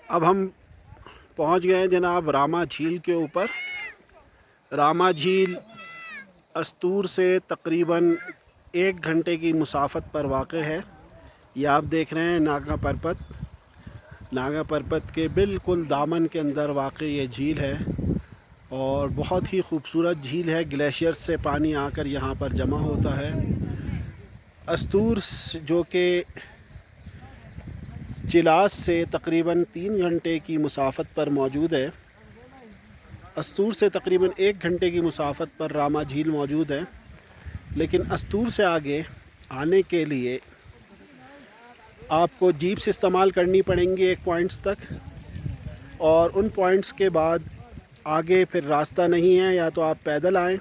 अब हम पहुंच गए हैं जनाब रामा झील के ऊपर। रामा झील अस्तूर से तकरीबन 1 घंटे की मुसाफत पर वाक़ है। ये आप देख रहे हैं नागा परबत। नागा परबत के बिल्कुल दामन के अंदर वाक़ ये झील है और बहुत ही खूबसूरत झील है। ग्लेशियर्स से पानी आकर यहाँ पर जमा होता है। अस्तूर जो कि चिलास से तकरीबन 3 घंटे की मुसाफत पर मौजूद है, अस्तूर से तकरीबन 1 घंटे की मुसाफत पर रामा झील मौजूद है। लेकिन अस्तूर से आगे आने के लिए आपको जीप्स इस्तेमाल करनी पड़ेंगी एक पॉइंट्स तक, और उन पॉइंट्स के बाद आगे फिर रास्ता नहीं है। या तो आप पैदल आएँ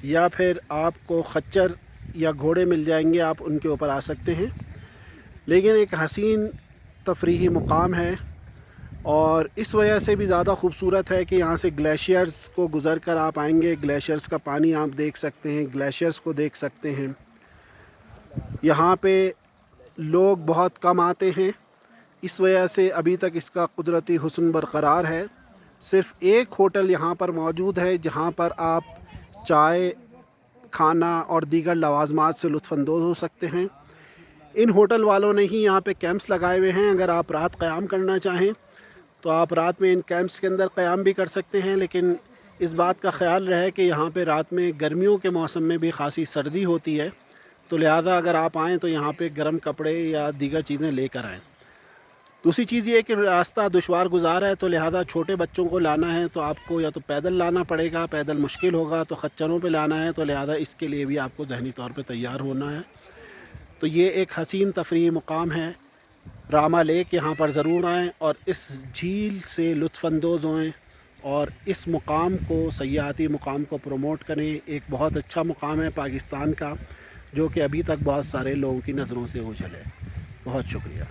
या फिर आपको खच्चर या घोड़े मिल जाएंगे, आप उनके ऊपर आ सकते हैं। लेकिन एक हसीन तफरीही मुकाम है और इस वजह से भी ज़्यादा खूबसूरत है कि यहाँ से ग्लेशियर्स को गुज़र कर आप आएंगे। ग्लेशियर्स का पानी आप देख सकते हैं, ग्लेशियर्स को देख सकते हैं। यहाँ पे लोग बहुत कम आते हैं, इस वजह से अभी तक इसका कुदरती हुस्न बरकरार है। सिर्फ़ एक होटल यहाँ पर मौजूद है जहाँ पर आप चाय, खाना और दीगर लवाज़मात से लुत्फ़अंदोज़ हो सकते हैं। इन होटल वालों ने ही यहाँ पे कैंप्स लगाए हुए हैं। अगर आप रात क़याम करना चाहें तो आप रात में इन कैंप्स के अंदर क़याम भी कर सकते हैं। लेकिन इस बात का ख्याल रहे कि यहाँ पे रात में गर्मियों के मौसम में भी ख़ासी सर्दी होती है, तो लिहाजा अगर आप आएँ तो यहाँ पे गर्म कपड़े या दीगर चीज़ें लेकर आएँ। दूसरी चीज़ ये कि रास्ता दुशवार गुजार है, तो लिहाजा छोटे बच्चों को लाना है तो आपको या तो पैदल लाना पड़ेगा, पैदल मुश्किल होगा, तो खच्चरों पे लाना है, तो लिहाजा इसके लिए भी आपको ज़हनी तौर पे तैयार होना है। तो ये एक हसीन तफरीही मुकाम है रामा लेक। यहाँ पर ज़रूर आएँ और इस झील से लुत्फ़अंदोज़ होएं और इस मुकाम को, सयाहती मुकाम को प्रमोट करें। एक बहुत अच्छा मुकाम है पाकिस्तान का, जो कि अभी तक बहुत सारे लोगों की नज़रों से ओझल है। बहुत शुक्रिया।